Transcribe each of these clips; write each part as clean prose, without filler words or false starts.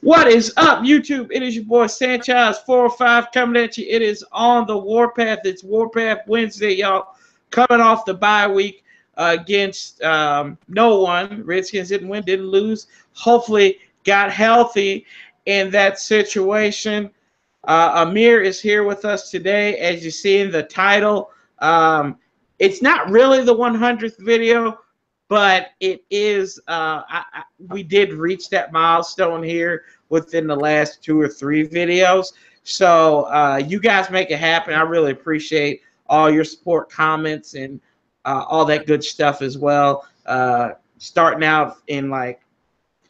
What is up, YouTube? It is your boy Sanchez 405 coming at you. It is on the Warpath. It's Warpath Wednesday, y'all. Coming off the bye week against no one. Redskins didn't win, didn't lose. Hopefully got healthy in that situation. Amir is here with us today. As you see in the title, it's not really the 100th video, but it is. We did reach that milestone here within the last 2 or 3 videos. So you guys make it happen. I really appreciate all your support, comments, and all that good stuff as well. Starting out in like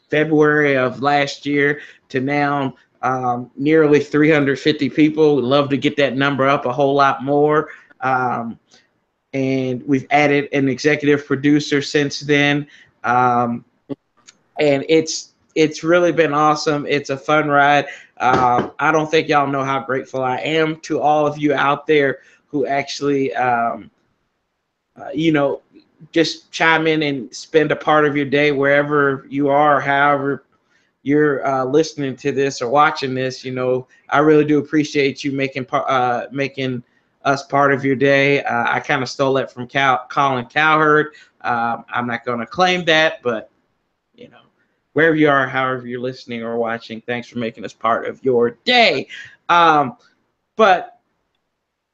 February of last year to now, nearly 350 people. Would love to get that number up a whole lot more. And we've added an executive producer since then. And it's really been awesome. It's a fun ride. I don't think y'all know how grateful I am to all of you out there who actually, just chime in and spend a part of your day wherever you are, however you're listening to this or watching this. I really do appreciate you making us part of your day. I kind of stole that from Colin Cowherd. I'm not going to claim that, but wherever you are, however you're listening or watching, thanks for making us part of your day. But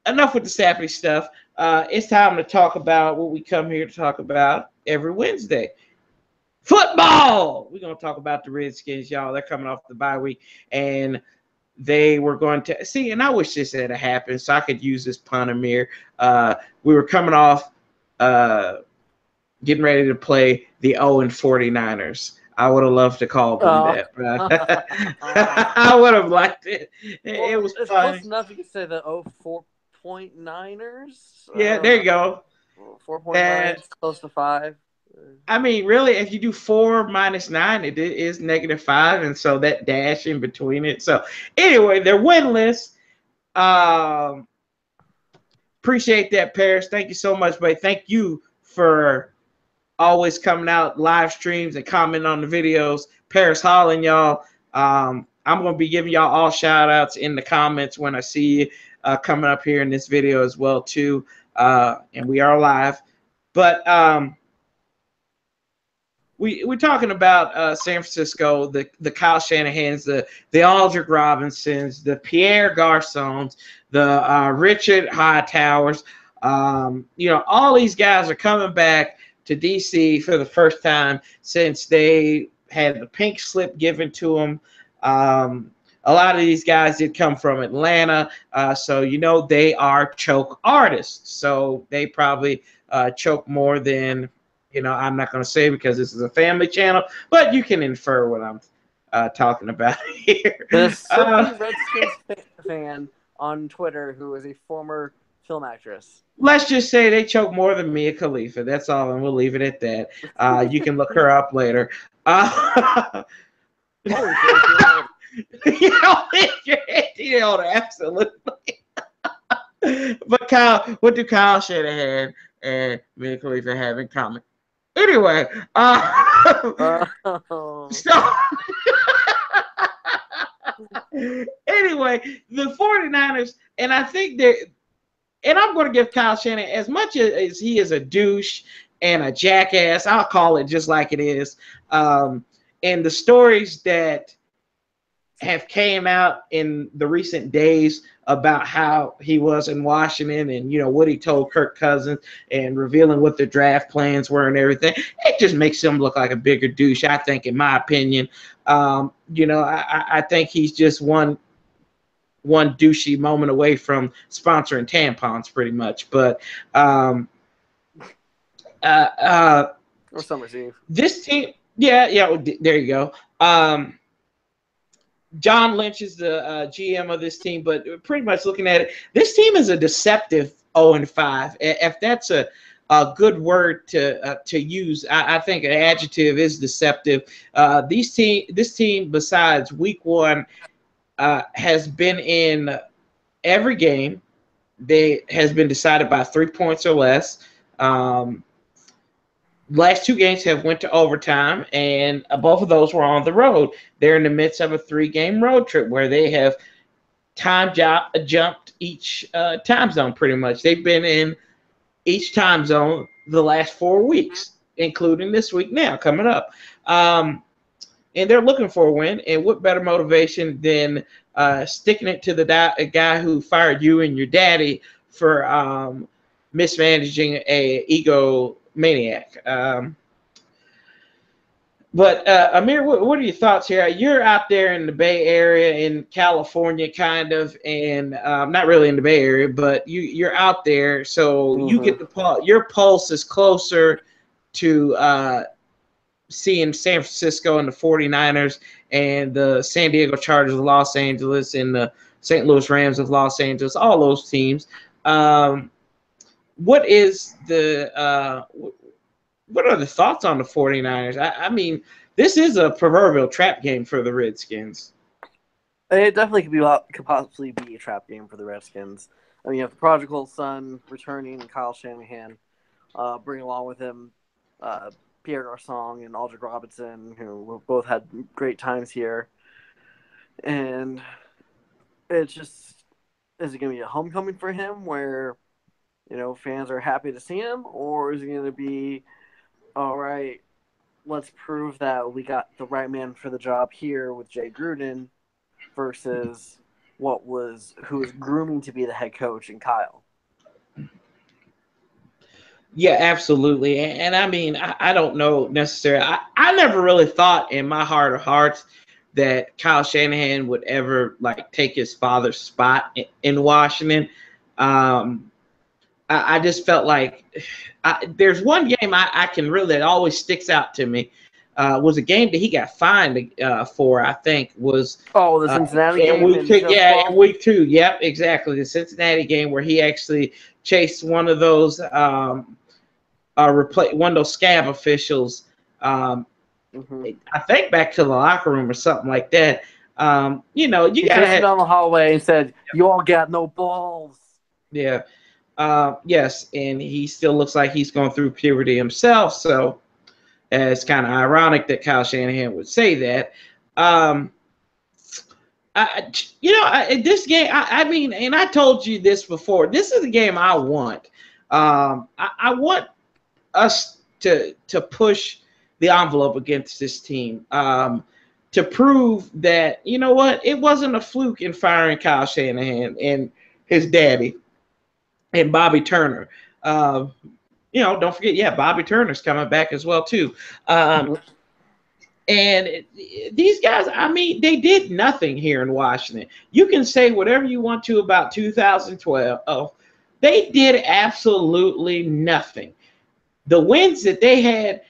enough with the sappy stuff. It's time to talk about what we come here to talk about every Wednesday. Football! We're going to talk about the Redskins, y'all. They're coming off the bye week, and they were going to see, and I wish this had happened so I could use this pun, Amir. We were coming off getting ready to play the 0-49ers. I would have loved to call them that, but I would have liked it. It was it's funny. close enough you could say the 4.9ers. Yeah, there you go. 4.9 is close to 5. I mean, really, if you do 4 minus 9, it is -5, and so that dash in between it. So anyway, they're winless. Appreciate that, Paris. Thank you so much, buddy. Thank you for always coming out live streams and commenting on the videos. Paris Holland, y'all. I'm going to be giving y'all all shout outs in the comments when I see you coming up here in this video as well, too. And we are live. But we're talking about San Francisco, the Kyle Shanahans, the Aldrich Robinsons, the Pierre Garcons, the Richard Hightowers. All these guys are coming back to D.C. for the first time since they had the pink slip given to them. A lot of these guys did come from Atlanta, so they are choke artists. So they probably choke more than, I'm not going to say because this is a family channel, but you can infer what I'm talking about here. There's a Redskins fan on Twitter who is a former film actress. Let's just say they choke more than Mia Khalifa. That's all, and we'll leave it at that. You can look her up later. Absolutely. But Kyle, what do Kyle Shanahan and Mia Khalifa have in common? Anyway, anyway, the 49ers, and I think and I'm going to give Kyle Shanahan, as much as he is a douche and a jackass, I'll call it just like it is. And the stories that have came out in the recent days about how he was in Washington and, what he told Kirk Cousins and revealing what the draft plans were and everything, it just makes him look like a bigger douche, I think, in my opinion. I think he's just one douchey moment away from sponsoring tampons pretty much. But or Summer's Eve. This team, yeah, there you go. John Lynch is the GM of this team, but pretty much looking at it, this team is a deceptive 0-5. If that's a good word to use, I think an adjective is deceptive. This team, besides week 1, has been in every game. They has been decided by 3 points or less. last two games have went to overtime, and both of those were on the road. They're in the midst of a 3-game road trip where they have jumped each time zone pretty much. They've been in each time zone the last 4 weeks, including this week now coming up. And they're looking for a win. And what better motivation than sticking it to the guy who fired you and your daddy for mismanaging a egomaniac. But Amir, what are your thoughts here? You're out there in the Bay Area in California, kind of, and not really in the Bay Area, but you're out there, so you get the your pulse is closer to seeing San Francisco and the 49ers and the San Diego Chargers of Los Angeles and the St. Louis Rams of Los Angeles, all those teams. What is the what are the thoughts on the 49ers? I mean, this is a proverbial trap game for the Redskins. It definitely could possibly be a trap game for the Redskins. I mean, you have the prodigal son returning, Kyle Shanahan, bring along with him Pierre, Garcon, and Aldrick Robinson, who both had great times here. And it's just, is it going to be a homecoming for him where, fans are happy to see him? Or is it going to be, all right, let's prove that we got the right man for the job here with Jay Gruden versus who was grooming to be the head coach in Kyle? Yeah, absolutely. And I mean, I don't know necessarily. I never really thought in my heart of hearts that Kyle Shanahan would ever take his father's spot in Washington. I just felt like there's one game I can really, that always sticks out to me. Was a game that he got fined for, I think, was the Cincinnati game in week 2. Yep, exactly. The Cincinnati game where he actually chased one of those one of those scab officials. I think back to the locker room or something like that. You gotta head down the hallway and said, "You all got no balls." Yeah. Yes, and he still looks like he's going through puberty himself, so it's kind of ironic that Kyle Shanahan would say that. This game, I mean, and I told you this before, this is the game I want. I want us to push the envelope against this team, to prove that, it wasn't a fluke in firing Kyle Shanahan and his daddy and Bobby Turner. Don't forget, Bobby Turner's coming back as well too. And these guys, I mean, they did nothing here in Washington. You can say whatever you want to about 2012. Oh, they did absolutely nothing. The wins that they had,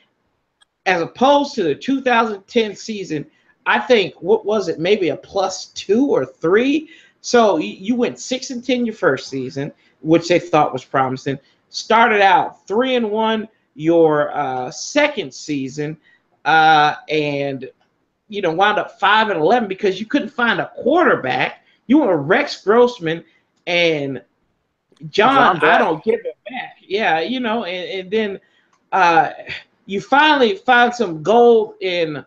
as opposed to the 2010 season, I think, what was it, maybe a +2 or 3? So you went 6-10 your first season, which they thought was promising. Started out 3-1 your second season, and wound up 5-11 because you couldn't find a quarterback. You were Rex Grossman and John I don't give it back. Yeah, and then you finally found some gold in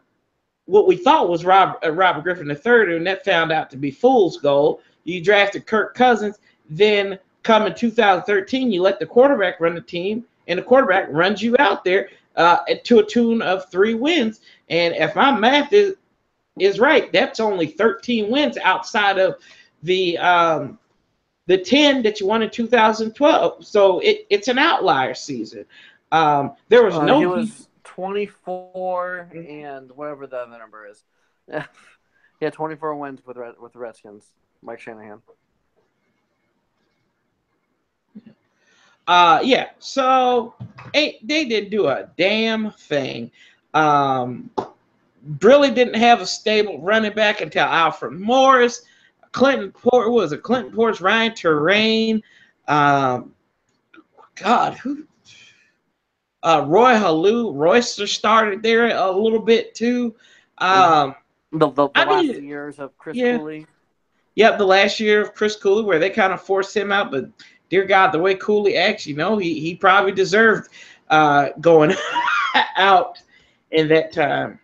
what we thought was Robert Griffin III, and that found out to be fool's gold. You drafted Kirk Cousins, then come in 2013, you let the quarterback run the team, and the quarterback runs you out there to a tune of 3 wins. And if my math is right, that's only 13 wins outside of the 10 that you won in 2012. So it's an outlier season. There was no. He was 24 and whatever the other number is. Yeah, 24 wins with the Redskins. Mike Shanahan. So they didn't do a damn thing. Really didn't have a stable running back until Alfred Morris. Clinton Portis, Ryan Terrain. Roy Halou, Royster started there a little bit too. The last years of Chris Cooley. Yep, the last year of Chris Cooley, where they kind of forced him out, but dear God, the way Cooley acts, he probably deserved going out in that time.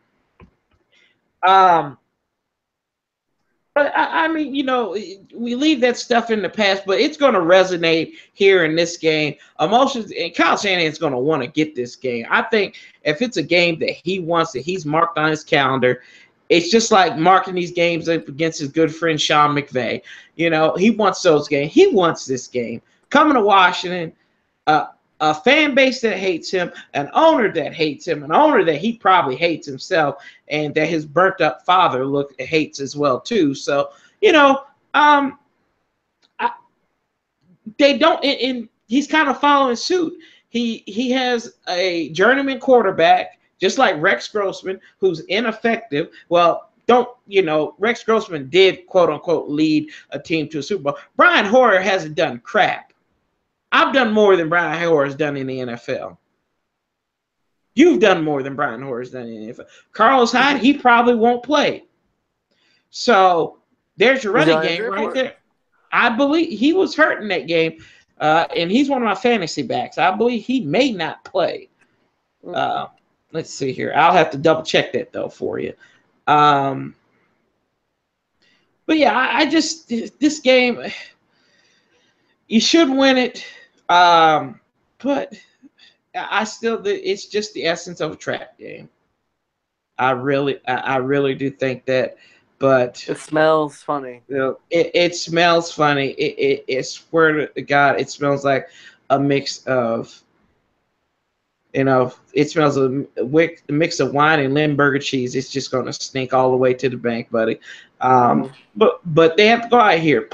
But I mean, we leave that stuff in the past, but it's going to resonate here in this game. Emotions, and Kyle Shanahan's going to want to get this game. I think if it's a game that he wants, that he's marked on his calendar, it's just like marking these games up against his good friend Sean McVay. He wants those games. He wants this game. Coming to Washington, a fan base that hates him, an owner that hates him, an owner that he probably hates himself, and that his burnt up father hates as well too. So they don't, and he's kind of following suit. He has a journeyman quarterback, just like Rex Grossman, who's ineffective. Well, Rex Grossman did quote unquote lead a team to a Super Bowl. Brian Hoyer hasn't done crap. I've done more than Brian Hoyer has done in the NFL. You've done more than Brian Hoyer has done in the NFL. Carlos Hyde, he probably won't play. So there's your running game right there. I believe he was hurt in that game, and he's one of my fantasy backs. I believe he may not play. Let's see here. I'll have to double check that though for you. But yeah, I just this game, you should win it. But I still, it's just the essence of a trap game. I really do think that. But it smells funny. It smells funny. It swear to God, it smells like a mix of, it smells a mix of wine and Limburger cheese. It's just going to stink all the way to the bank, buddy. But they have to go out here,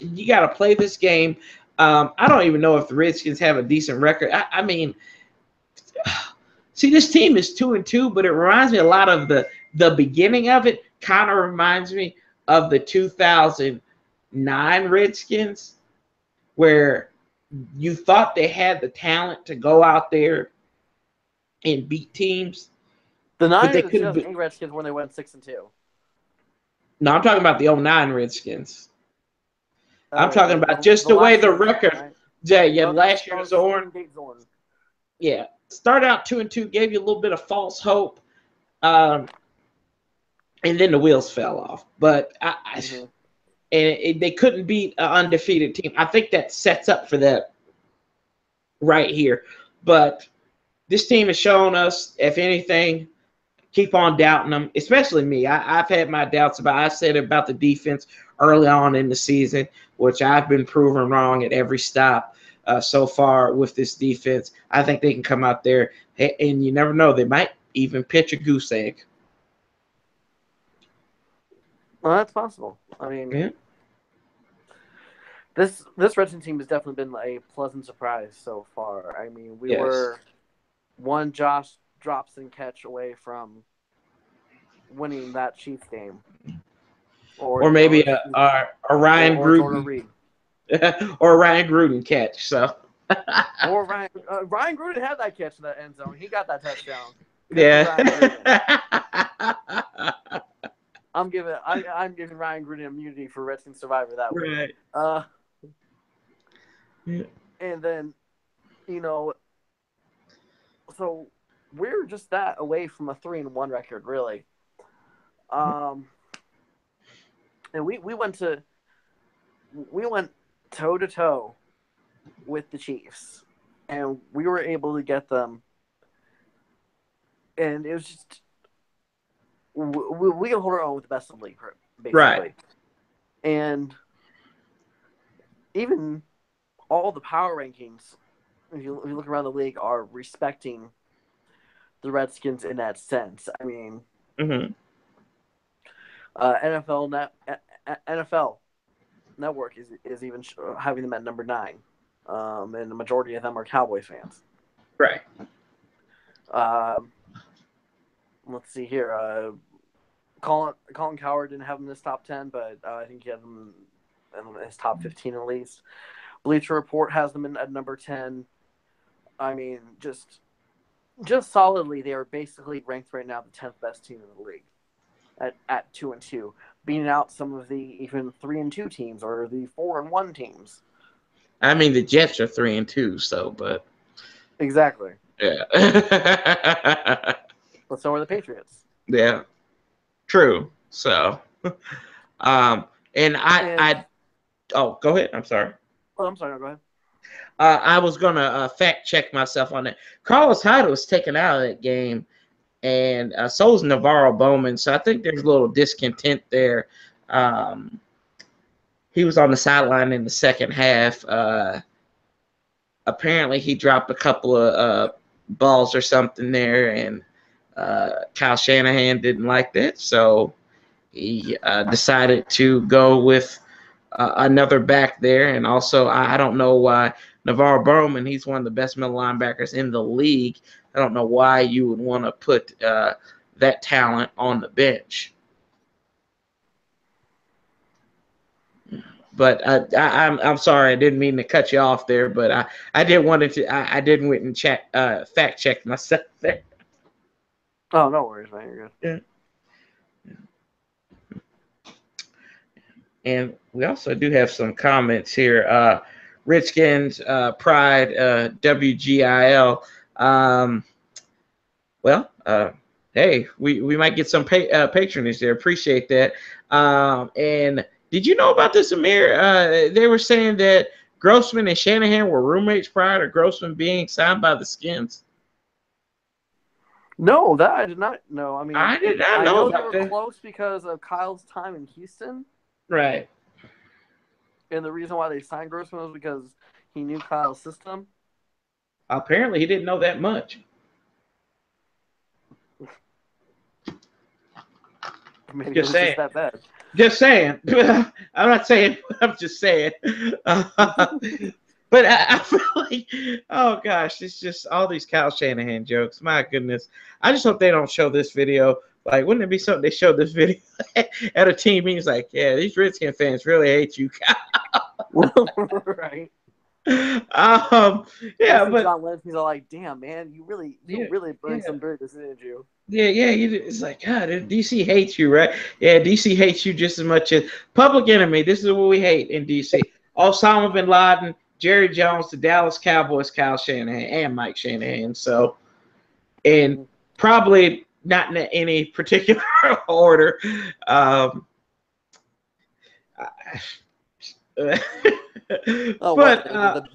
you got to play this game. I don't even know if the Redskins have a decent record. I mean, see, this team is 2-2, but it reminds me a lot of the beginning of it. Kind of reminds me of the 2009 Redskins, where you thought they had the talent to go out there and beat teams. The 2008 Redskins when they went 6-2. No, I'm talking about the 2009 Redskins. I'm talking about just the way the record. Right? Yeah, last year was Zorn. Yeah, started out 2-2, gave you a little bit of false hope, and then the wheels fell off. But they couldn't beat an undefeated team. I think that sets up for that right here. But this team has shown us, if anything, keep on doubting them, especially me. I've had my doubts I said about the defense early on in the season, which I've been proven wrong at every stop so far with this defense. I think they can come out there, and you never know, they might even pitch a goose egg. Well, that's possible. I mean, this Redskins team has definitely been a pleasant surprise so far. I mean, we were one Josh Dropson catch away from winning that Chiefs game. Or maybe a Ryan Gruden or Ryan Gruden catch. So or Ryan Gruden had that catch in the end zone. He got that touchdown. I'm giving Ryan Gruden immunity for Redskins Survivor that way. Right. And then, so we're just that away from a 3-1 record, really. And we went toe to toe with the Chiefs, and we were able to get them. And it was just we can hold our own with the best of the league, basically. Right. And even all the power rankings, if you look around the league, are respecting the Redskins in that sense. I mean, NFL Network is even having them at number 9, and the majority of them are Cowboy fans. Right. Let's see here. Colin Cowherd didn't have them in his top 10, but I think he had them in his top 15 at least. Bleacher Report has them at number 10. I mean, just solidly, they are basically ranked right now the 10th best team in the league at 2-2, beating out some of the even 3-2 teams or the 4-1 teams. I mean, the Jets are 3-2, so but exactly. Yeah. But so are the Patriots. Yeah. True. So, um, and And oh, go ahead. I'm sorry. oh, I'm sorry. No, go ahead. I was gonna fact check myself on that. Carlos Hyde was taken out of that game, and so was Navarro Bowman. So I think there's a little discontent there. Um, he was on the sideline in the second half. Apparently, he dropped a couple of balls or something there, and Kyle Shanahan didn't like that, so he decided to go with another back there. And also, I don't know why Navarro Bowman, he's one of the best middle linebackers in the league. I don't know why you would want to put that talent on the bench. But I'm sorry, I didn't mean to cut you off there. But I did wanted to I did went and fact check myself there. Oh, no worries, man. You're Yeah. good. And we also do have some comments here. Redskins Pride WGIL. Well, hey, we might get some patronage there. Appreciate that. And did you know about this, Amir? They were saying that Grossman and Shanahan were roommates prior to Grossman being signed by the Skins. No, that I did not know. I mean, I did not I know they about were that. close because of Kyle's time in Houston. Right. And the reason why they signed Grossman was because he knew Kyle's system. Apparently, he didn't know that much. Maybe Just it was saying. just that bad. Just saying. I'm not saying. I'm just saying. But I feel like, oh gosh, it's just all these Kyle Shanahan jokes. My goodness. I just hope they don't show this video. Like, wouldn't it be something they showed this video at a team meeting? It's like, yeah, these Redskin fans really hate you, Kyle. Right. Yeah, but John Lynch, he's all like, "Damn, man, you really burned some bridges, didn't you?" Yeah. It's like, God, DC hates you, right? Yeah, DC hates you just as much as Public Enemy. This is what we hate in DC. Osama bin Laden, Jerry Jones, the Dallas Cowboys, Kyle Shanahan, and Mike Shanahan. So, and probably not in any particular order. But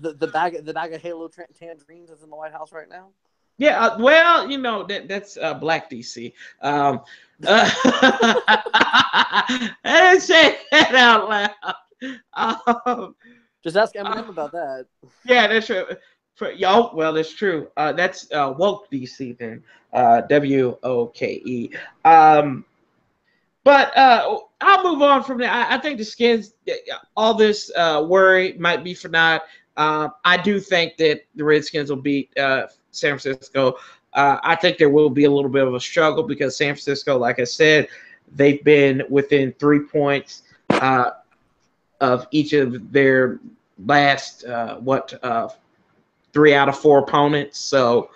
the bag of Halo tangerines is in the White House right now. Yeah, well, that's Black DC. I didn't say that out loud. Just ask Eminem about that. Yeah, that's true. Well, that's true. That's woke DC then. WOKE. But I'll move on from there. I think the Skins, all this worry might be for naught. I do think that the Redskins will beat San Francisco. I think there will be a little bit of a struggle because San Francisco, like I said, they've been within 3 points of each of their last 3 out of 4 opponents. So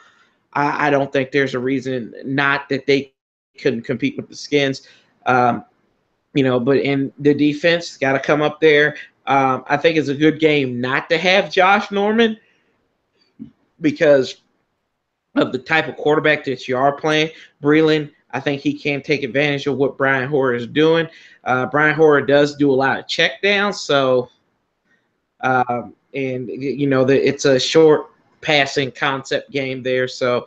I don't think there's a reason not that they couldn't compete with the Skins. But in the defense, got to come up there. I think it's a good game not to have Josh Norman because of the type of quarterback that you are playing. Breland, I think he can take advantage of what Brian Hoyer is doing. Brian Hoyer does do a lot of check downs, so it's a short passing concept game there. So,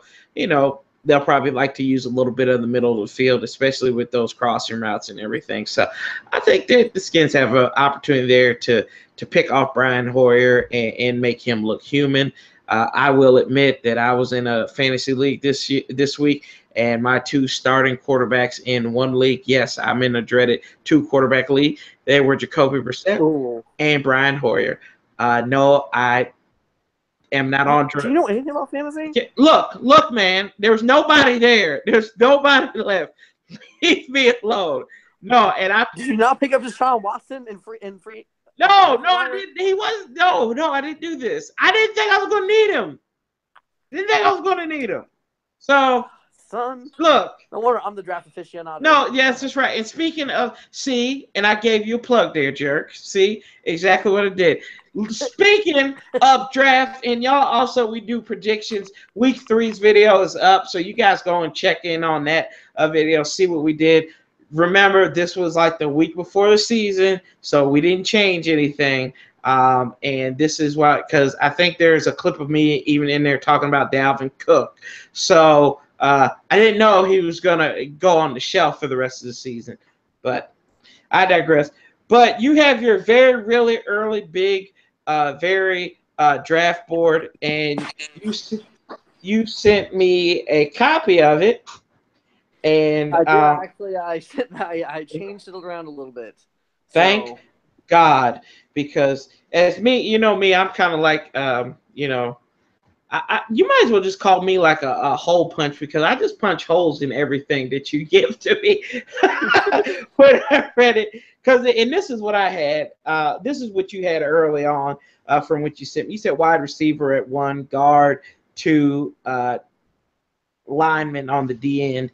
they'll probably like to use a little bit of the middle of the field, especially with those crossing routes and everything. So I think that the Skins have an opportunity there to pick off Brian Hoyer and make him look human. I will admit that I was in a fantasy league this week, and my 2 starting quarterbacks in one league, yes, I'm in a dreaded 2-quarterback league. They were Jacoby Brissett and Brian Hoyer. No, I am not on drugs. Do you know anything about fantasy? Look, man. There's nobody there. There's nobody left. Leave me alone. No, and Did you not pick up Deshaun Watson in free? No, I didn't. He wasn't. No, I didn't do this. I didn't think I was going to need him. So, son, look. No wonder I'm the draft aficionado. No, yes, that's right. And speaking of, and I gave you a plug there, jerk. See, exactly what it did. Speaking of draft, and y'all also we do predictions. Week 3's video is up, so you guys go and check in on that video, see what we did. Remember, this was like the week before the season, so we didn't change anything. And this is why, because I think there's a clip of me even in there talking about Dalvin Cook. So I didn't know he was gonna go on the shelf for the rest of the season, but I digress. But you have your very really early big very draft board, and you sent me a copy of it, and I did actually. I changed it around a little bit. Thank God, because as me, you know me, I'm kind of like you know, you might as well just call me like a hole punch, because I just punch holes in everything that you give to me when I read it. And this is what I had. This is what you had early on from what you sent me. You said wide receiver at 1, guard 2, lineman on the D end,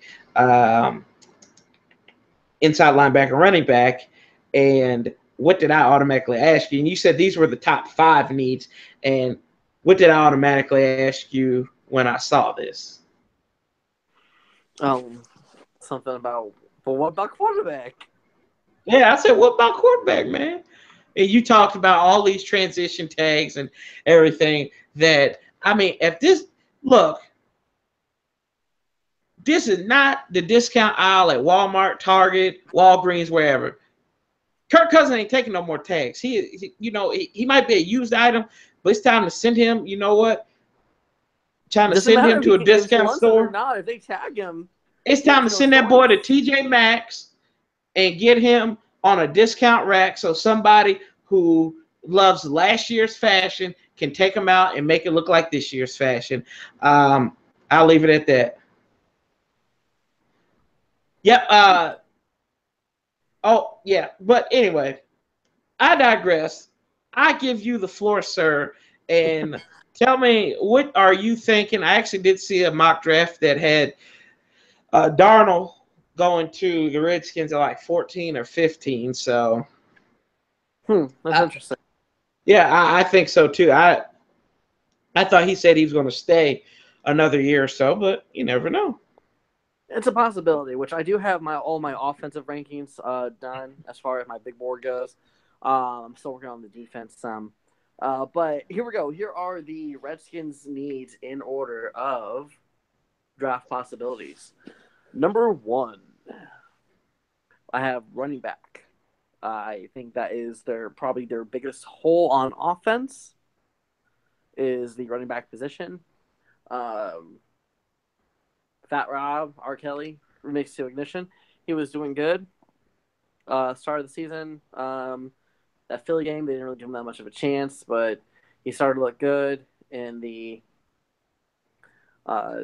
inside linebacker, running back. And what did I automatically ask you? And you said these were the top 5 needs. And what did I automatically ask you when I saw this? Something about, well, what about quarterback? Yeah, I said, what about quarterback, man? And you talked about all these transition tags and everything that, I mean, if this, look, this is not the discount aisle at Walmart, Target, Walgreens, wherever. Kirk Cousins ain't taking no more tags. He you know, he might be a used item, but it's time to send him, you know what? Trying to send him to a discount store. Or not, if they tag him, it's time to send that boy to TJ Maxx and get him on a discount rack, so somebody who loves last year's fashion can take him out and make it look like this year's fashion. I'll leave it at that. Yep. Oh, yeah. But anyway, I digress. I give you the floor, sir, and tell me, what are you thinking? I actually did see a mock draft that had Darnold going to the Redskins at like 14 or 15. So, that's interesting. Yeah, I think so too. I thought he said he was going to stay another year or so, but you never know. It's a possibility, which I do have all my offensive rankings done as far as my big board goes. I'm still working on the defense some. But here we go. Here are the Redskins' needs in order of draft possibilities. Number 1, I have running back. I think that is probably their biggest hole on offense is the running back position. Fat Rob, R. Kelly, remix to ignition. He was doing good. Start of the season. That Philly game, they didn't really give him that much of a chance, but he started to look good in the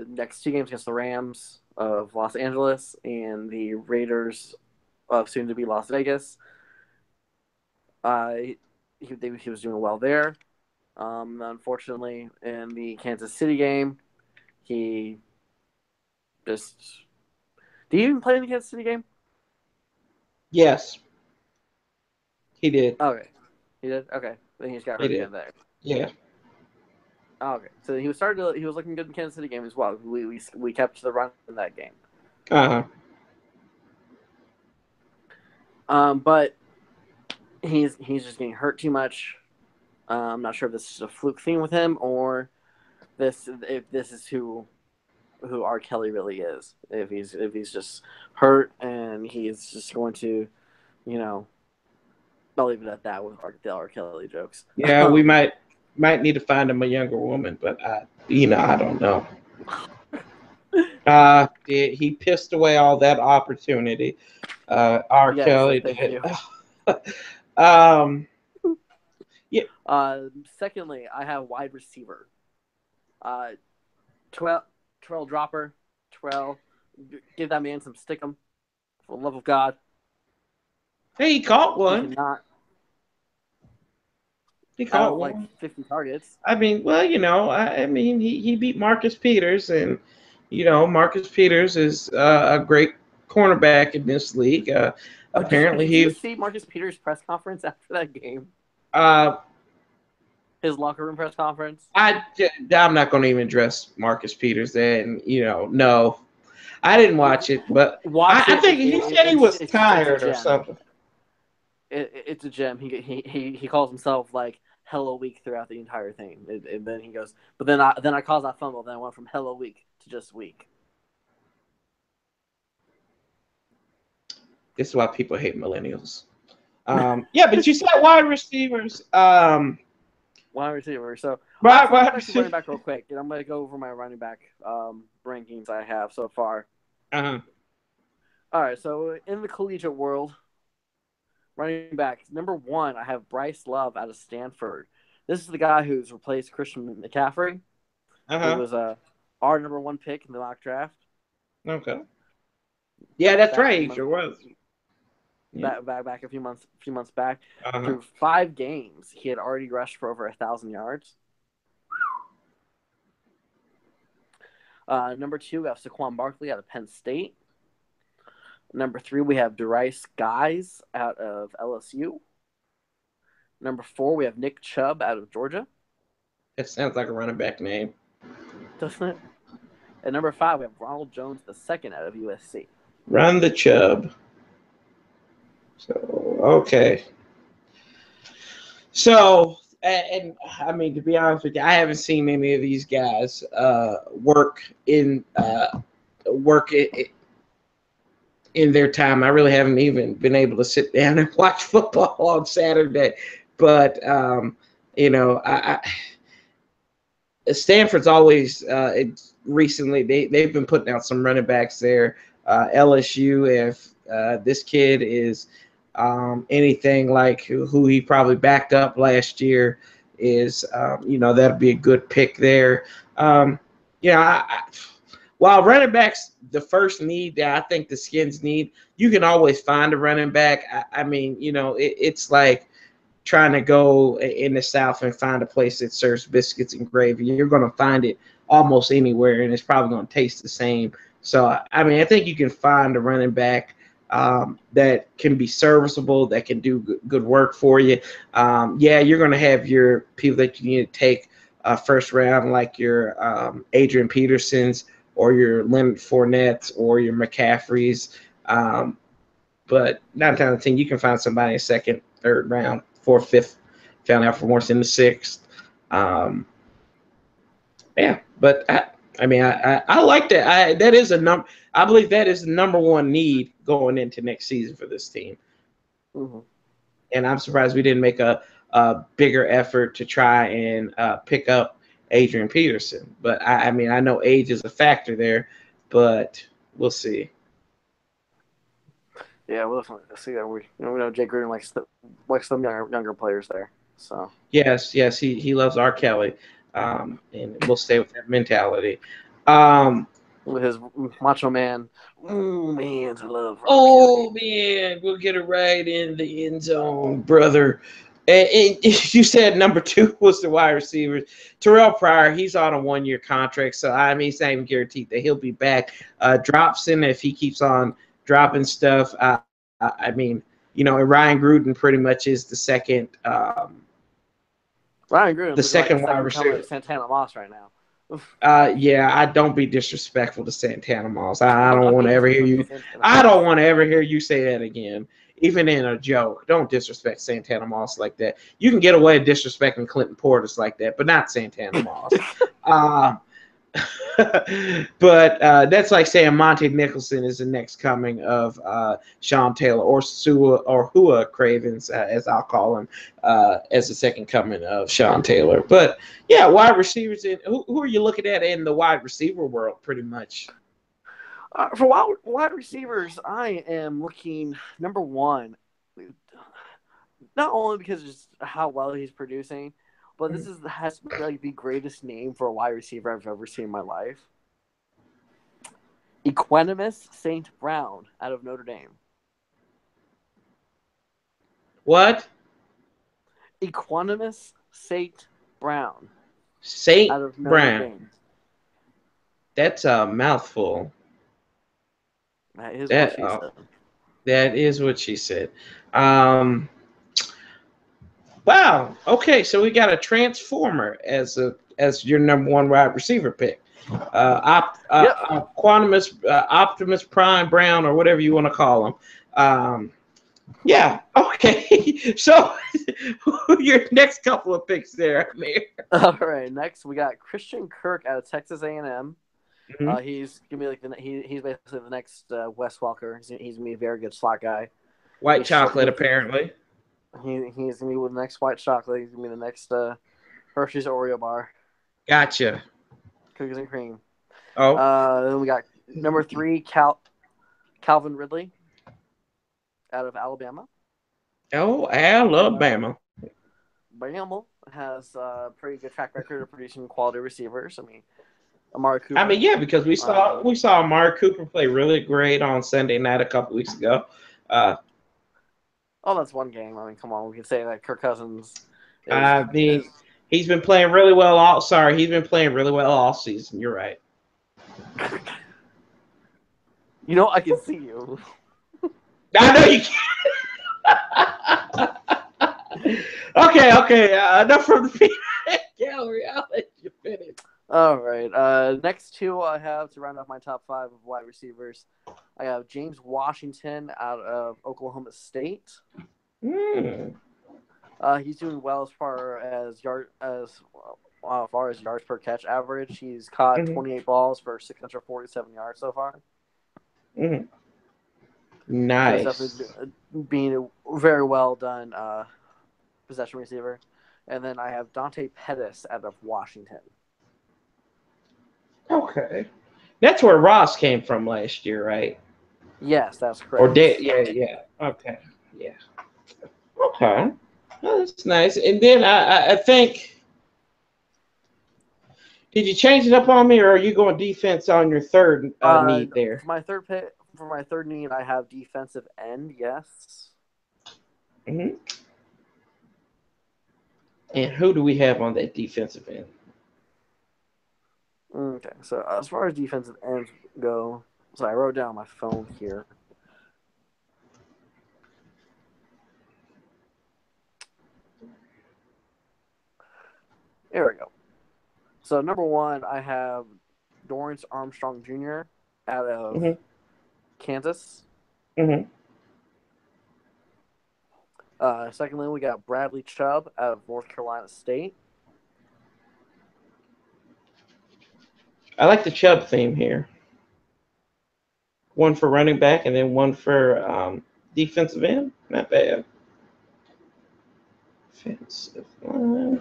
next 2 games against the Rams of Los Angeles and the Raiders of soon-to-be Las Vegas. He was doing well there. Unfortunately, in the Kansas City game, he just... Did he even play in the Kansas City game? Yes. He did. Okay. He did? Okay. Then he just got hurt again there. Yeah. Oh, okay. So he was looking good in the Kansas City game as well. We kept the run in that game. But he's just getting hurt too much. I'm not sure if this is a fluke thing with him or if this is who R. Kelly really is. If he's just hurt and he's just going to, I'll leave it at that with the R. Kelly jokes. Yeah, we might need to find him a younger woman, but I don't know. He pissed away all that opportunity. R. Kelly did. Yeah. Secondly, I have wide receiver. Terrell Dropper. Terrell, give that man some stickum. For the love of God. Hey, he caught one. He caught like 50 targets. I mean, well, he beat Marcus Peters, and Marcus Peters is a great cornerback in this league. Apparently, did you see Marcus Peters' press conference after that game? His locker room press conference. I'm not going to even address Marcus Peters. And no, I didn't watch it, but I think he said he was tired or something. It's a gem. He calls himself like hella weak throughout the entire thing, and then he goes, but then I caused that fumble. Then I went from hella weak to just weak. This is why people hate millennials. Yeah, but you said wide receivers. Wide receiver. So running back real quick, and I'm going to go over my running back rankings I have so far. Uh-huh. All right, so in the collegiate world, running back number 1, I have Bryce Love out of Stanford. This is the guy who's replaced Christian McCaffrey, who was our number 1 pick in the mock draft. Okay. Yeah, that's right. He sure was. Back a few months back. Through 5 games, he had already rushed for over 1,000 yards. Number 2, we have Saquon Barkley out of Penn State. Number 3, we have Darius Guys out of LSU. Number 4, we have Nick Chubb out of Georgia. That sounds like a running back name. Doesn't it? And number 5, we have Ronald Jones II out of USC. Run the Chubb. So, okay. So, and I mean, to be honest with you, I haven't seen any of these guys work in their time. I really haven't even been able to sit down and watch football on Saturday. But, Stanford's always recently, they've been putting out some running backs there. LSU, if this kid is anything like who he probably backed up last year, is, that'd be a good pick there. While running backs, the first need that I think the Skins need, you can always find a running back. It's like trying to go in the South and find a place that serves biscuits and gravy. You're going to find it almost anywhere, and it's probably going to taste the same. So, I mean, I think you can find a running back that can be serviceable, that can do good work for you. You're going to have your people that you need to take first round, like your Adrian Petersons or your Leonard Fournettes or your McCaffreys. But 9 times out of 10, you can find somebody in second, third round, fourth, fifth, found out for once in the sixth. But I like that. That is a number. I believe that is the number 1 need going into next season for this team. Mm-hmm. And I'm surprised we didn't make a bigger effort to try and pick up Adrian Peterson. But I know age is a factor there, but we'll see. Yeah, we'll see that. We know Jay Gruden likes some younger players there. So yes, he loves R. Kelly, and we'll stay with that mentality. With his macho man, man, I love. Man, we'll get it right in the end zone, brother. And you said number 2 was the wide receivers. Terrell Pryor, he's on a 1-year contract, so he's not even guaranteed that he'll be back. Dropson, if he keeps on dropping stuff. And Ryan Gruden pretty much is the second. Ryan Gruden, the second wide receiver. Santana Moss right now. I don't be disrespectful to Santana Moss. I don't want to ever hear you. I don't want to ever hear you say that again, even in a joke. Don't disrespect Santana Moss like that. You can get away with disrespecting Clinton Portis like that, but not Santana Moss. But that's like saying Monte Nicholson is the next coming of Sean Taylor or Hua Cravens, as I'll call him, as the second coming of Sean Taylor. But yeah, wide receivers. Who are you looking at in the wide receiver world, pretty much? For wide receivers, I am looking number 1. Not only because of just how well he's producing, but this has to be like the greatest name for a wide receiver I've ever seen in my life. Equanimus St. Brown out of Notre Dame. What? Equanimus St. Brown. St. Out of Notre Brown. Dame. That's a mouthful. That is what she said. That is what she said. Wow. Okay, so we got a transformer as your number one wide receiver pick. Yep. Optimus Prime Brown, or whatever you want to call him. Yeah. Okay. So your next couple of picks there, Amir. All right. Next, we got Christian Kirk out of Texas A&M. Mm-hmm. He's gonna be like he's basically the next Wes Welker. He's gonna be a very good slot guy. White chocolate, apparently. He's gonna be with the next white chocolate. He's gonna be the next Hershey's Oreo bar. Gotcha. Cookies and cream. Oh. Then we got number 3, Calvin Ridley out of Alabama. Oh, Alabama. Bama has a pretty good track record of producing quality receivers. I mean, Amari Cooper. I mean, yeah, because we saw Amari Cooper play really great on Sunday night a couple weeks ago. That's one game. I mean, come on, we can say that Kirk Cousins. He's been playing really well. He's been playing really well all season. You're right. You know, I can see you. I know you can. Okay. Enough from the feedback gallery. I'll let you finish. All right. Next two I have to round off my top 5 of wide receivers. I have James Washington out of Oklahoma State. He's doing well as far as yards per catch average. He's caught 28 balls for 647 yards so far. Nice. So it's definitely being a very well done possession receiver. And then I have Dante Pettis out of Washington. Okay. That's where Ross came from last year, right? Yes, that's correct. Yeah. Okay. Yeah. Okay. Well, that's nice. And then I think, did you change it up on me, or are you going defense on your third need there? For my third need, I have defensive end. Yes. Mm-hmm. And who do we have on that defensive end? Okay, so as far as defensive ends go, so I wrote down my phone here. There we go. So number 1, I have Dorrance Armstrong Jr. out of Kansas. Secondly, we got Bradley Chubb out of North Carolina State. I like the Chubb theme here. One for running back and then one for defensive end. Not bad. Defensive line.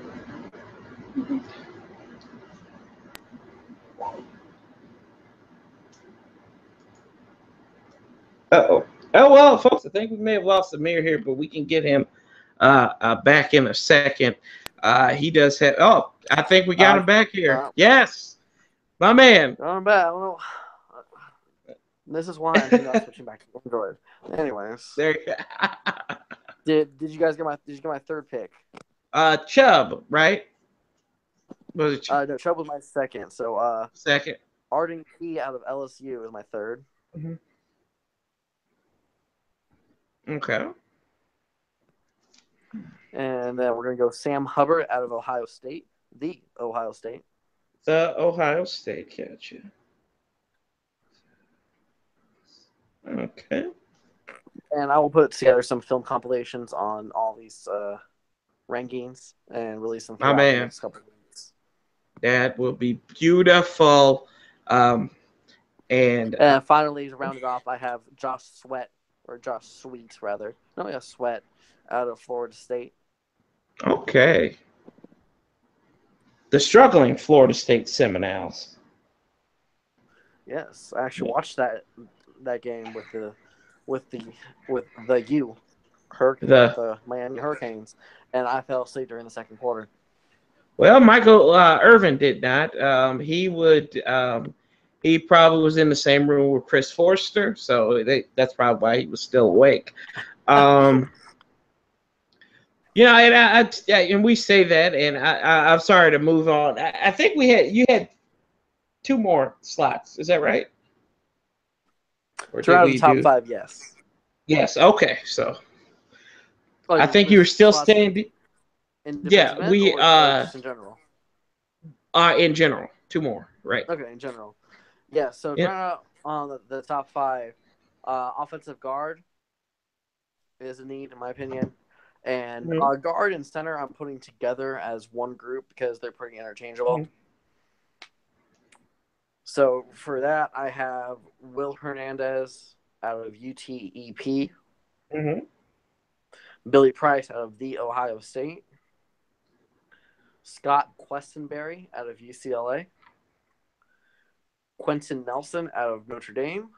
Uh-oh. Oh, well, folks, I think we may have lost Amir here, but we can get him back in a second. He does have – I think we got him back here. Yes. My man. I'm back. I don't know. This is why I'm not switching back to Android. Anyways. There you go. Did you guys get my third pick? Chubb, right? Was it No, Chubb was my second. So second. Arden Key out of LSU is my third. Okay. And then we're gonna go Sam Hubbard out of Ohio State. The Ohio State. Gotcha. Okay. And I will put together some film compilations on all these rankings and release them throughout the next couple of weeks. That will be beautiful. And finally, to round it off, I have Josh Sweat out of Florida State. Okay. The struggling Florida State Seminoles. Yes, I actually watched that game with the Miami Hurricanes, and I fell asleep during the second quarter. Well, Michael Irvin did not. He probably was in the same room with Chris Forster, so that's probably why he was still awake. And we say that, and I'm sorry to move on. I think you had 2 more slots. Is that right? Or to the top 5, yes. Yes. Okay. So I think you were still staying. In Yeah, defensive end we or just in general? in general, two more, right? Okay, in general. Yeah, so Yep. trying out on the top five, offensive guard is a need, in my opinion. And Mm-hmm. guard and center I'm putting together as one group because they're pretty interchangeable. So for that, I have Will Hernandez out of UTEP, Mm-hmm. Billy Price out of The Ohio State, Scott Questenberry out of UCLA, Quentin Nelson out of Notre Dame,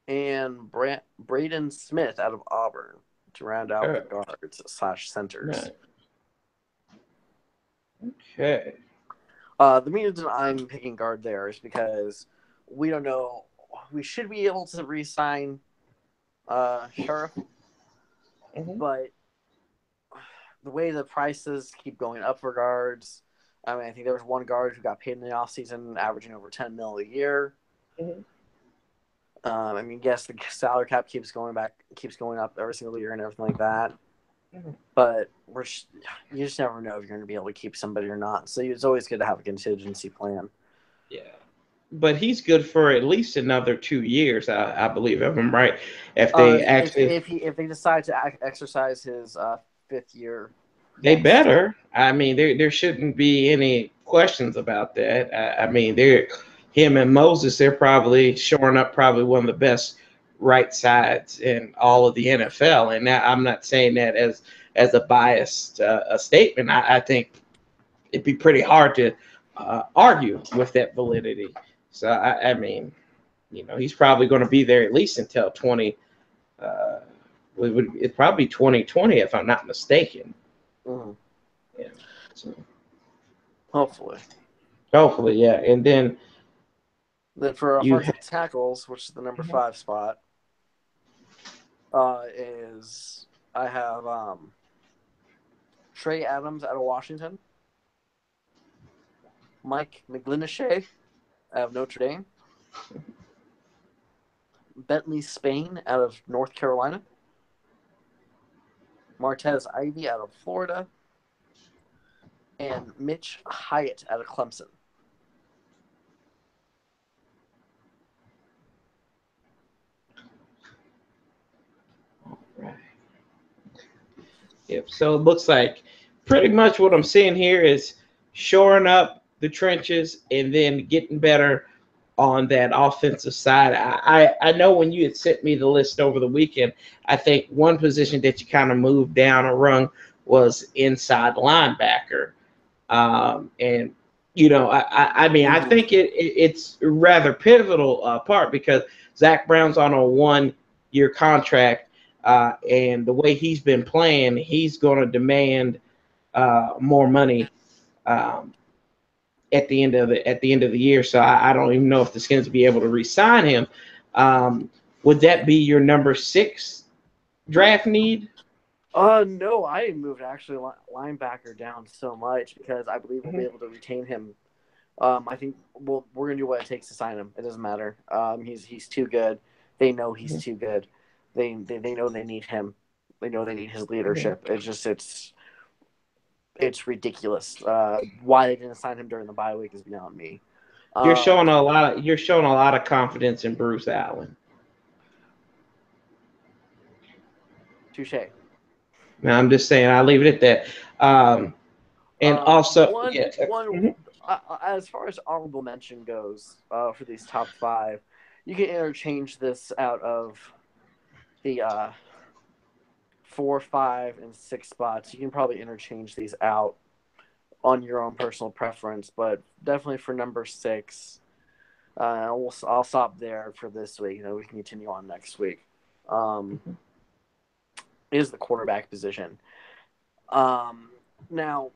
and Braden Smith out of Auburn to round out the guards / centers. Right. Okay. The reason I'm picking guard there is because we don't know. We should be able to re-sign Sheriff, but the way the prices keep going up for guards, I mean, I think there was one guard who got paid in the offseason, averaging over $10 million a year. I mean, yes, the salary cap keeps going up every single year and everything like that. But you just never know if you're going to be able to keep somebody or not. So it's always good to have a contingency plan. Yeah, but he's good for at least another 2 years, I believe, if I'm right. If they if they decide to exercise his fifth year, they better. I mean, there shouldn't be any questions about that. I mean, him and Moses, they're probably shoring up probably one of the best right sides in all of the NFL. And now, I'm not saying that as a biased statement. I think it'd be pretty hard to argue with that validity. So I mean, he's probably going to be there at least until 20. It's probably 2020 if I'm not mistaken. Mm-hmm. Yeah. So. Hopefully, yeah. And then for offensive tackles, which is the number 5 spot, is I have Trey Adams out of Washington, Mike McGlinchey out of Notre Dame, Bentley Spain out of North Carolina, Martez Ivy out of Florida, and Mitch Hyatt out of Clemson. Right. Yep. So it looks like pretty much what I'm seeing here is shoring up the trenches and then getting better on that offensive side. I know when you had sent me the list over the weekend, I think one position that you kind of moved down a rung was inside linebacker. And I mean, I think it's a rather pivotal part because Zach Brown's on a 1-year contract, and the way he's been playing, he's going to demand more money at the end of the year. So I don't even know if the Skins will be able to re-sign him. Would that be your number 6 draft need? No, I moved actually linebacker down so much because I believe we'll be able to retain him. I think we're gonna do what it takes to sign him. It doesn't matter. He's too good. They know he's too good. They know they need him. They know they need his leadership. It's ridiculous. Why they didn't sign him during the bye week is beyond me. You're showing a lot of confidence in Bruce Allen. Touche. Now, I'm just saying, I'll leave it at that. And also, as far as honorable mention goes, for these top 5, you can interchange this out of the 4, 5, and 6 spots. You can probably interchange these out on your own personal preference, but definitely for number 6, I'll stop there for this week. We can continue on next week. Is the quarterback position. Now,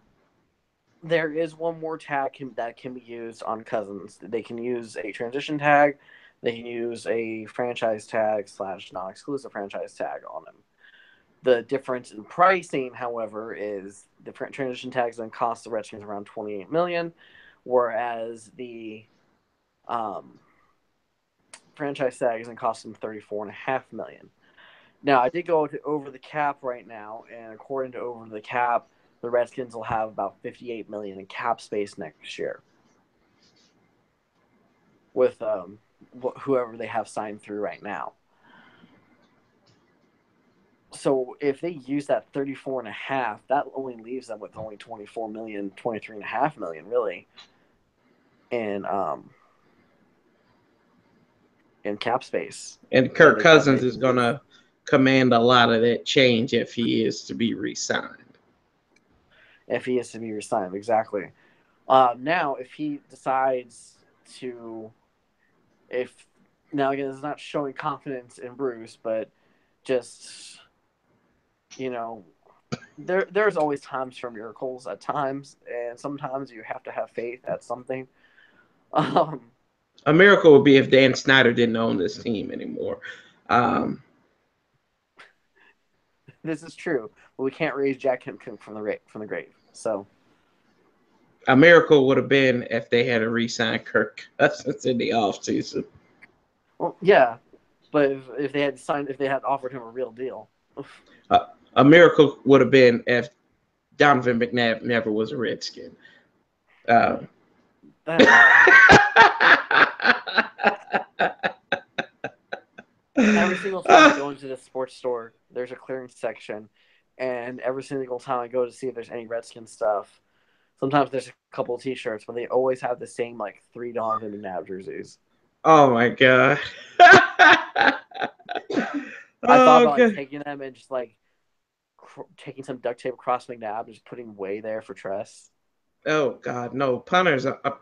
there is one more tag that can be used on Cousins. They can use a transition tag. They can use a franchise tag / non-exclusive franchise tag on him. The difference in pricing, however, is the transition tag is going to cost the Redskins around $28 million, whereas the franchise tag is going to cost them $34.5 million. Now, I did go to Over the Cap right now, and according to Over the Cap, the Redskins will have about $58 million in cap space next year with whoever they have signed through right now. So if they use that 34.5, that only leaves them with only 24 million, 23.5 million, really, in cap space. And Kirk Cousins is going to command a lot of that change if he is to be re-signed. If he is to be re-signed, exactly. Now, if he decides to, now again, it's not showing confidence in Bruce, but just, there's always times for miracles at times, and sometimes you have to have faith at something. A miracle would be if Dan Snyder didn't own this team anymore. This is true, but we can't raise Jack Kempkin from the grave. So a miracle would have been if they had to re-sign Kirk Cousins in the offseason. Well, yeah, but if they had offered him a real deal, a miracle would have been if Donovan McNabb never was a Redskin. Every single time I go into the sports store, there's a clearance section, and every single time I go to see if there's any Redskins stuff, sometimes there's a couple of T-shirts, but they always have the same like 3 Donovan McNabb jerseys. Oh my god! I thought about like, taking them and just like taking some duct tape across McNabb and just putting way there for Tress. Oh god, no! Punters are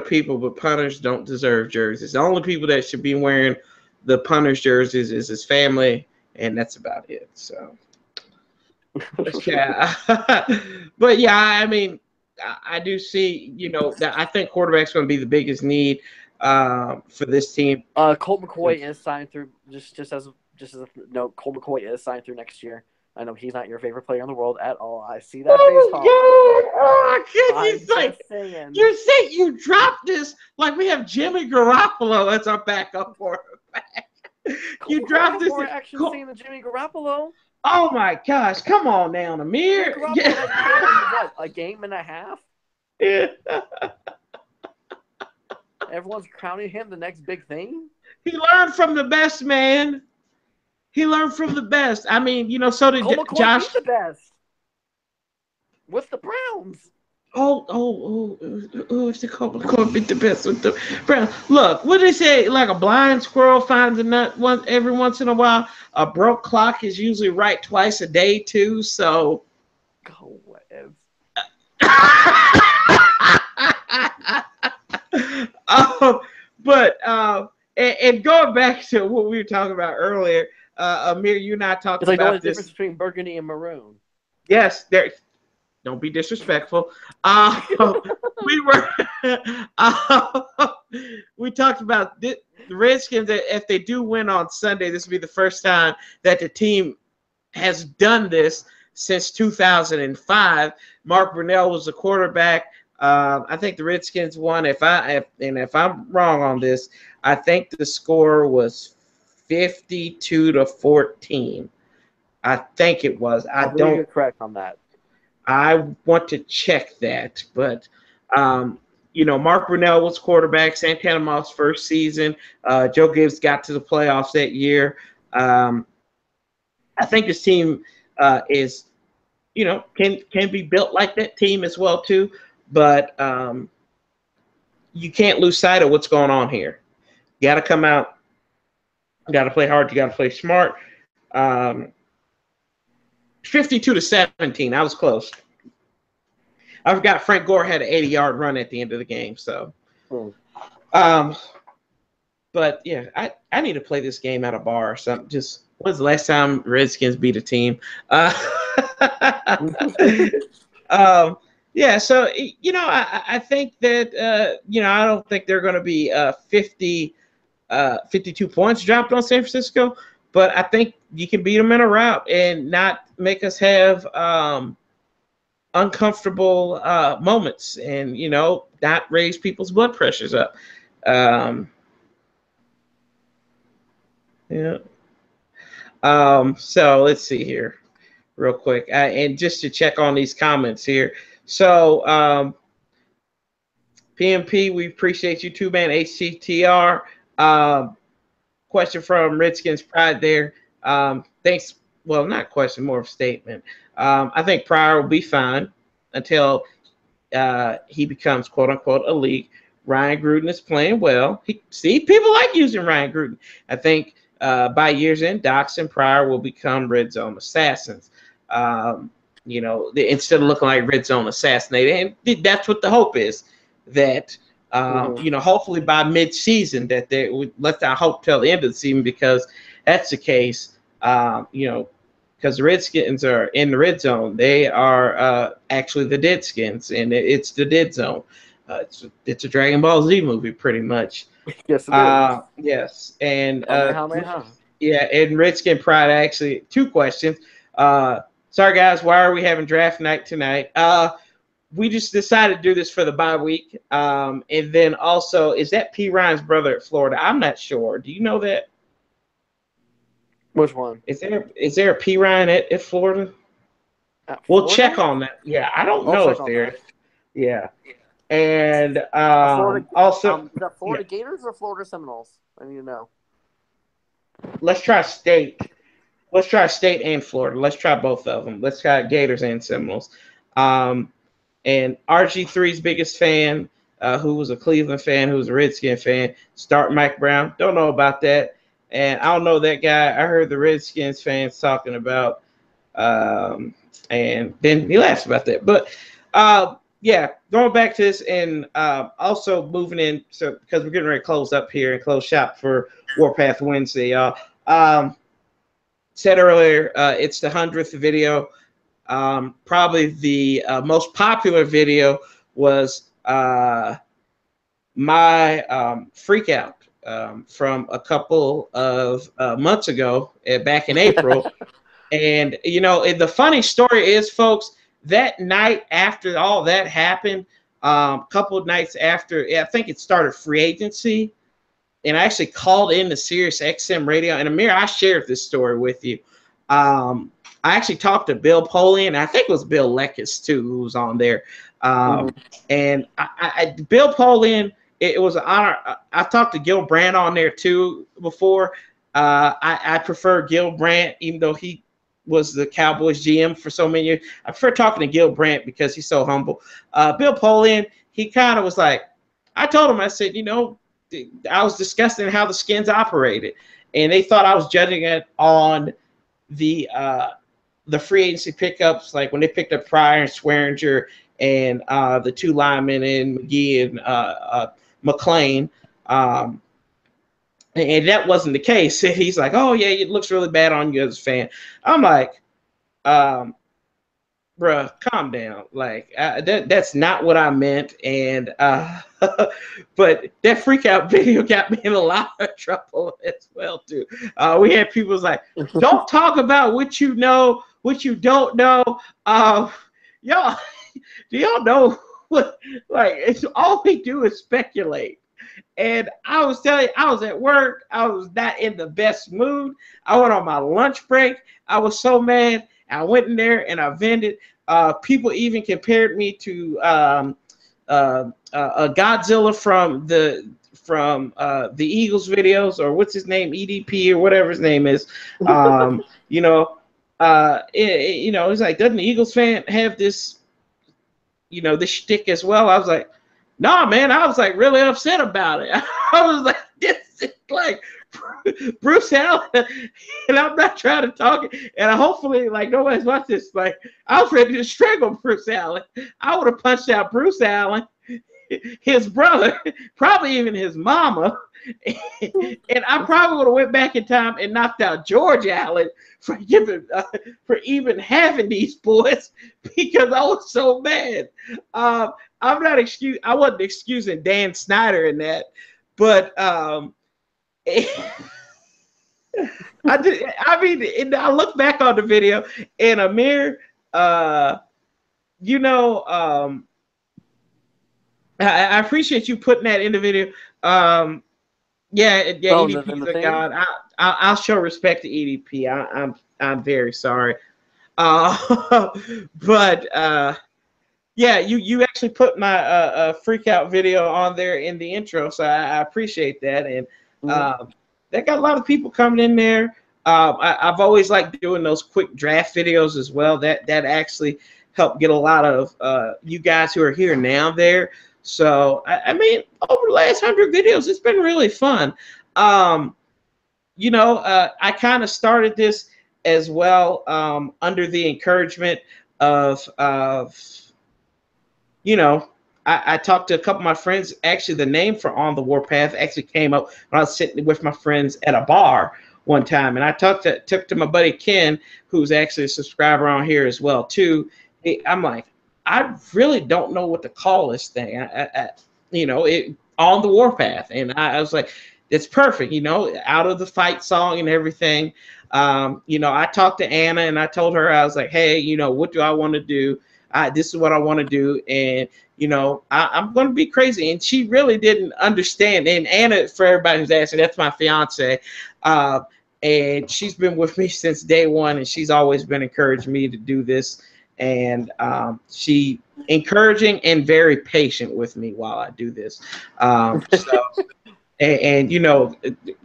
people, but punters don't deserve jerseys. The only people that should be wearing the punters jerseys is his family, and that's about it. So, yeah. But yeah, I mean, I do see, that I think quarterback's going to be the biggest need for this team. Colt McCoy is signed through. Just as a note, Colt McCoy is signed through next year. I know he's not your favorite player in the world at all. I see that face hop. You say you dropped this like we have Jimmy Garoppolo as our backup quarterback. You dropped this. Actually seeing the Jimmy Garoppolo. Oh my gosh! Come on now, Amir. What, a game and a half? Yeah. Everyone's crowning him the next big thing. He learned from the best, man. He learned from the best. I mean, so did Josh. The best with the Browns. If the Colt McCoy beat the best with the Browns. Look, what do they say? Like a blind squirrel finds a nut every once in a while. A broke clock is usually right twice a day too. So. Go ahead. And going back to what we were talking about earlier, Amir, you and I talked about this. It's like the difference between burgundy and maroon. Yes, don't be disrespectful. We talked about the Redskins. That if they do win on Sunday, this will be the first time that the team has done this since 2005. Mark Brunell was the quarterback. I think the Redskins won. If I'm wrong on this, I think the score was 52-14. I think it was. I don't. You're correct on that. I want to check that, but Mark Brunell was quarterback. Santana Moss' first season. Joe Gibbs got to the playoffs that year. I think this team is, can be built like that team as well too. But you can't lose sight of what's going on here. You got to come out. You got to play hard. You got to play smart. 52-17. I was close. I forgot Frank Gore had an 80-yard run at the end of the game. So, but yeah, I need to play this game at a bar or something. Just when's the last time Redskins beat a team? Yeah, so I think that I don't think they're going to be 52 points dropped on San Francisco, but I think you can beat them in a rout and not make us have uncomfortable moments, and not raise people's blood pressures up. Yeah. So let's see here. real quick, and just to check on these comments here. So, PMP, we appreciate you too, man. HTTR. Question from Redskins Pride there. Thanks. Well, not question, more of a statement. I think Pryor will be fine until he becomes quote unquote elite. Ryan Gruden is playing well. People like using Ryan Gruden. I think by year's end, Dox and Pryor will become red zone assassins. Instead of looking like red zone assassinated, and that's what the hope is. That hopefully by mid-season that they would let that hope till the end of the season, because that's the case. Because the Redskins are in the red zone, they are actually the Deadskins, and it's the dead zone. It's a Dragon Ball Z movie, pretty much. Yes, it is. Yes, and yeah, and Redskin Pride, actually 2 questions. Sorry guys, why are we having draft night tonight? We just decided to do this for the bye week. And then also, is that P. Ryan's brother at Florida? I'm not sure. Do you know that? Which one? Is there a P. Ryan at Florida? We'll check on that. Yeah, I don't know if there. Yeah. And also, the Florida Gators or Florida Seminoles? I need to know. Let's try state. Let's try state and Florida. Let's try both of them. Let's try Gators and Seminoles. And RG3's biggest fan, who was a Cleveland fan, who was a Redskin fan, start Mike Brown. Don't know about that. And I don't know that guy. I heard the Redskins fans talking about, and then he laughs about that. But going back to this, and also moving in, so because we're getting ready to close up here and close shop for Warpath Wednesday, y'all. Said earlier, it's the 100th video. Probably the most popular video was my freak out from a couple of months ago, back in April. And, the funny story is, folks, that night after all that happened, a couple of nights after, I think it started free agency, and I actually called in to Sirius XM radio. And Amir, I shared this story with you. I actually talked to Bill Polian. I think it was Bill Lekis too, who was on there. And Bill Polian, it was an honor. I talked to Gil Brandt on there too before. I prefer Gil Brandt, even though he was the Cowboys GM for so many years. I prefer talking to Gil Brandt because he's so humble. Bill Polian, he kind of was like, I told him, I said, I was discussing how the Skins operated, and they thought I was judging it on the free agency pickups, like when they picked up Pryor and Swearinger and the 2 linemen and McGee and McLean. And that wasn't the case. And he's like, oh, yeah, it looks really bad on you as a fan. I'm like, bruh, calm down. Like, that's not what I meant. And but that freak out video got me in a lot of trouble as well, too. We had people like, don't talk about what you know, what you don't know. Y'all, do y'all know what? Like, it's all we do is speculate. And I was telling you, I was at work. I was not in the best mood. I went on my lunch break. I was so mad. I went in there and I vented. People even compared me to a Godzilla from the Eagles videos, or what's his name, EDP or whatever his name is. It's like, doesn't the Eagles fan have this, this shtick as well? I was like, nah, man. I was like really upset about it. I was like, this is like Bruce Allen, and I'm not trying to talk. And hopefully, like, nobody's watched this. Like, I was ready to strangle Bruce Allen. I would have punched out Bruce Allen, his brother, probably even his mama, and I probably would have went back in time and knocked out George Allen for even having these boys, because I was so mad. I wasn't excusing Dan Snyder in that, but I look back on the video, and Amir, I appreciate you putting that in the video. EDP is a god. I'll show respect to EDP. I'm very sorry. But yeah, you actually put my freak out video on there in the intro, so I appreciate that. And they got a lot of people coming in there. I've always liked doing those quick draft videos as well. That actually helped get a lot of you guys who are here now there. So I mean, over the last 100 videos, it's been really fun. You know, I kind of started this as well under the encouragement of you know, I talked to a couple of my friends. Actually, the name for On the Warpath actually came up when I was sitting with my friends at a bar one time, and I took to my buddy Ken, who's actually a subscriber on here as well too. I'm like, I really don't know what to call this thing. You know, it On the Warpath, and I was like, it's perfect. You know, out of the fight song and everything. You know, I talked to Anna and I told her, I was like, hey, you know, what do I want to do? This is what I want to do, and you know, I'm going to be crazy. And she really didn't understand. And Anna, for everybody who's asking, that's my fiance, and she's been with me since day one, and she's always been encouraging me to do this. And she encouraging and very patient with me while I do this. So. And you know,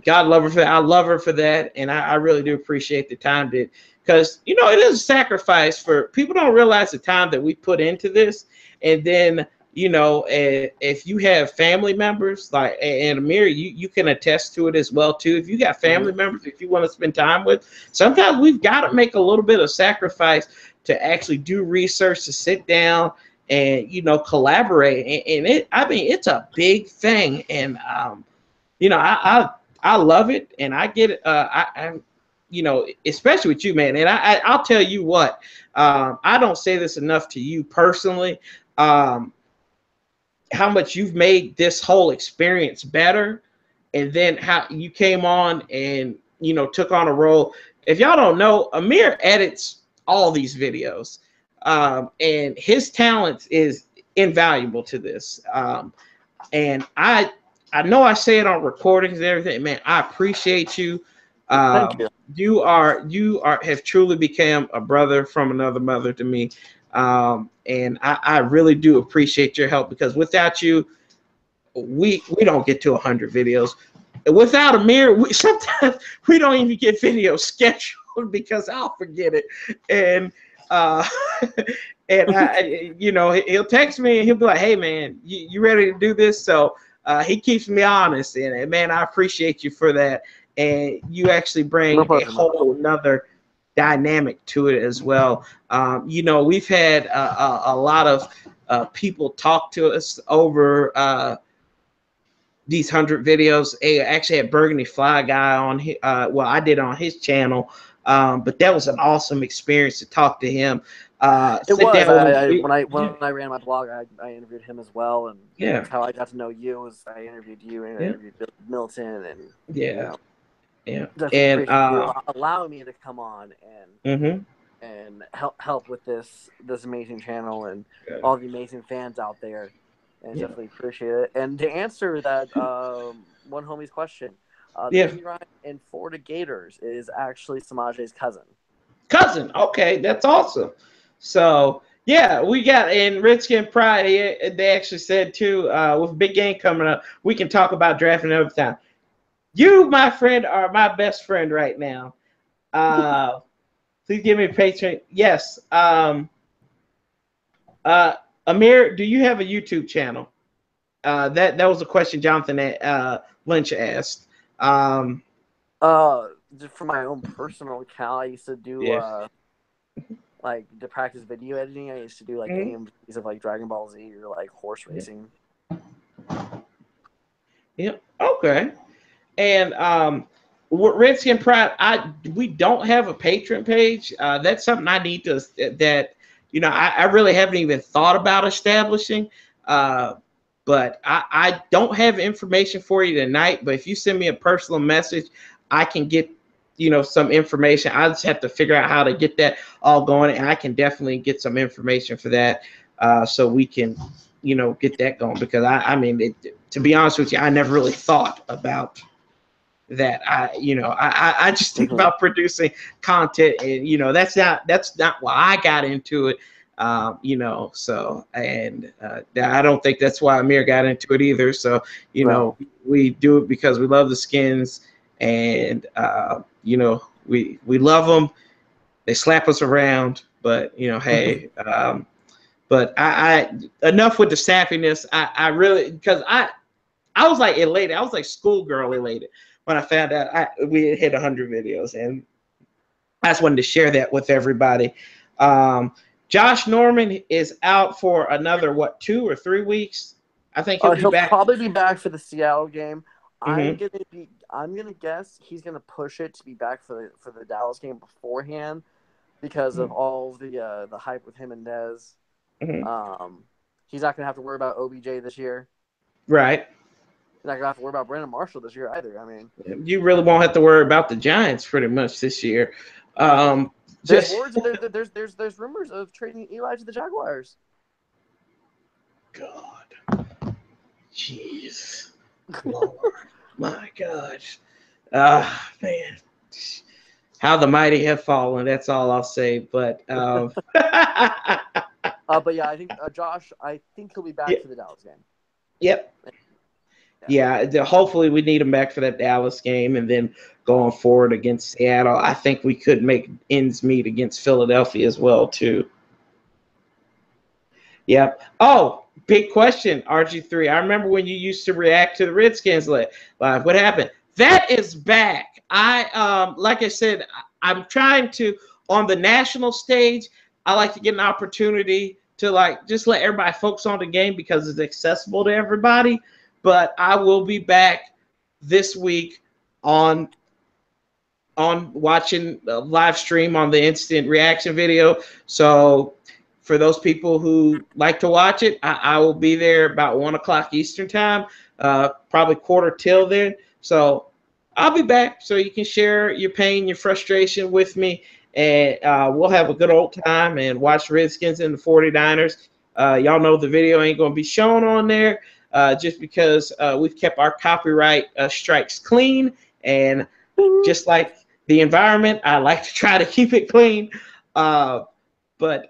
God love her for that. I love her for that, and I really do appreciate the time that, because you know, it is a sacrifice. For people don't realize the time that we put into this. And then, you know, if you have family members like, and Amir, you can attest to it as well too. If you got family members, if you want to spend time with, sometimes we've got to make a little bit of sacrifice to actually do research, to sit down and, you know, collaborate. And it, I mean, it's a big thing. And you know, I love it, and I get it. I you know, especially with you, man. And I'll tell you what, I don't say this enough to you personally. How much you've made this whole experience better, and then how you came on and, you know, took on a role. If y'all don't know, Amir edits all these videos, and his talent is invaluable to this. And I know I say it on recordings and everything, man. I appreciate you. Thank you. You have truly become a brother from another mother to me. And I really do appreciate your help, because without you, we don't get to 100 videos. Without Amir, sometimes we don't even get videos scheduled because I'll forget it. And and you know, he'll text me and he'll be like, "Hey man, you ready to do this?" So he keeps me honest, and man, I appreciate you for that. And you actually bring a whole nother dynamic to it as well. You know, we've had a lot of people talk to us over these 100 videos. I actually had Burgundy Fly Guy on. Well, I did on his channel, but that was an awesome experience to talk to him. It was. When I ran my blog, I interviewed him as well, and yeah, that's how I got to know you. Was I interviewed you and I interviewed Milton, and yeah, you know, yeah, and allowing me to come on and and help with this amazing channel and all the amazing fans out there, and definitely appreciate it. And to answer that one homie's question, Baby Ryan in Florida Gators is actually Samaje's cousin. Okay, that's awesome. So yeah, we got in Redskin Pride. They actually said too, with big game coming up, we can talk about drafting another time. You, my friend, are my best friend right now. Please give me a Patreon. Yes. Amir, do you have a YouTube channel? That was a question Jonathan Lynch asked. Just for my own personal account, I used to do like to practice video editing. I used to do like AMVs of like Dragon Ball Z or like horse racing. Yep. Okay. And Redskin Pride, we don't have a Patreon page. That's something I need to I really haven't even thought about establishing. But I don't have information for you tonight. But if you send me a personal message, I can get some information. I just have to figure out how to get that all going, and I can definitely get some information for that, so we can get that going. Because I mean, to be honest with you, I never really thought about that I just think about producing content, and that's not why I got into it. So, and I don't think that's why Amir got into it either. So, Right. we do it because we love the Skins, and we love them. They slap us around, but hey, but I enough with the sappiness. I really, because I was like elated. I was like schoolgirl elated when I found out we had hit 100 videos, and I just wanted to share that with everybody. Josh Norman is out for another 2 or 3 weeks. I think he'll be back. Probably be back for the Seattle game. Mm-hmm. I'm gonna guess he's gonna push it to be back for the Dallas game beforehand because of all the hype with him and Dez. Mm-hmm. He's not gonna have to worry about OBJ this year. Right. He's not gonna have to worry about Brandon Marshall this year either. I mean, you really won't have to worry about the Giants pretty much this year. There's rumors of trading Eli to the Jaguars. God. Jeez. Lord. My gosh. Man. How the mighty have fallen. That's all I'll say. But but yeah, I think Josh, I think he'll be back for the Dallas game. Yep. Yeah, hopefully we need him back for that Dallas game, and then going forward against Seattle, I think we could make ends meet against Philadelphia as well too. Yep. Oh, big question, RG3. I remember when you used to react to the Redskins live. What happened? That is back. Like I said, I'm trying to, on the national stage, I like to get an opportunity to just let everybody focus on the game because it's accessible to everybody. But I will be back this week on watching the live stream on the instant reaction video. So for those people who like to watch it, I will be there about 1 o'clock Eastern time, probably quarter till then. So I'll be back so you can share your pain, your frustration with me, and we'll have a good old time and watch Redskins and the 49ers. Y'all know the video ain't going to be shown on there. Just because we've kept our copyright strikes clean, and just like the environment, I like to try to keep it clean. But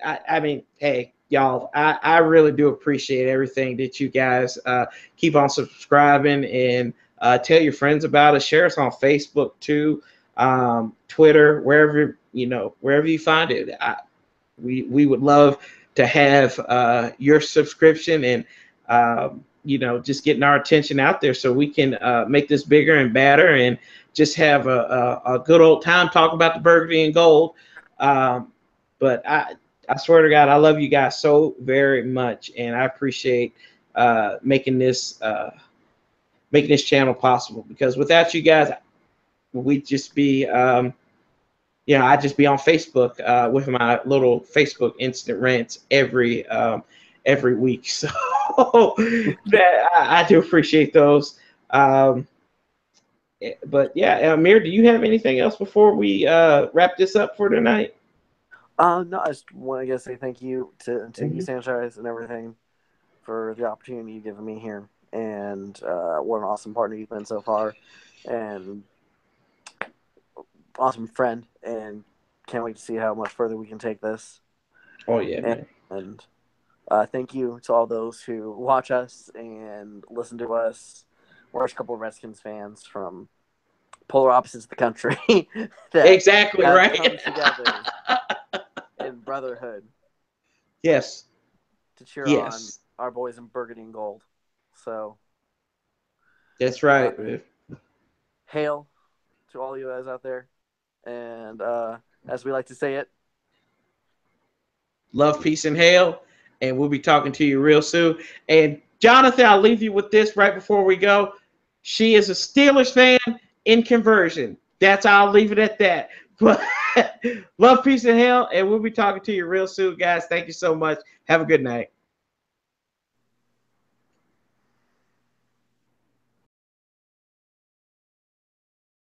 I mean, hey, y'all, I really do appreciate everything that you guys keep on subscribing, and tell your friends about us. Share us on Facebook too, Twitter, wherever you find it. We would love to have your subscription and just getting our attention out there so we can make this bigger and badder and just have a good old time talking about the burgundy and gold. But I swear to God, I love you guys so very much, and I appreciate making this channel possible, because without you guys, we'd just be I'd just be on Facebook with my little Facebook instant rants every week. So that I do appreciate those. But yeah, Amir, do you have anything else before we wrap this up for tonight? No, I just want to say thank you to you, Sanchez, and everything for the opportunity you've given me here, and what an awesome partner you've been so far, and awesome friend, and can't wait to see how much further we can take this. Oh yeah, and thank you to all those who watch us and listen to us. We're a couple of Redskins fans from polar opposites of the country. Exactly right. Come together in brotherhood. Yes. To cheer on our boys in burgundy and gold. So. That's right. Hail to all you guys out there, and as we like to say it, love, peace, and hail. And we'll be talking to you real soon. And Jonathan, I'll leave you with this right before we go. She is a Steelers fan in conversion. I'll leave it at that. But love, peace, and hail. And we'll be talking to you real soon, guys. Thank you so much. Have a good night.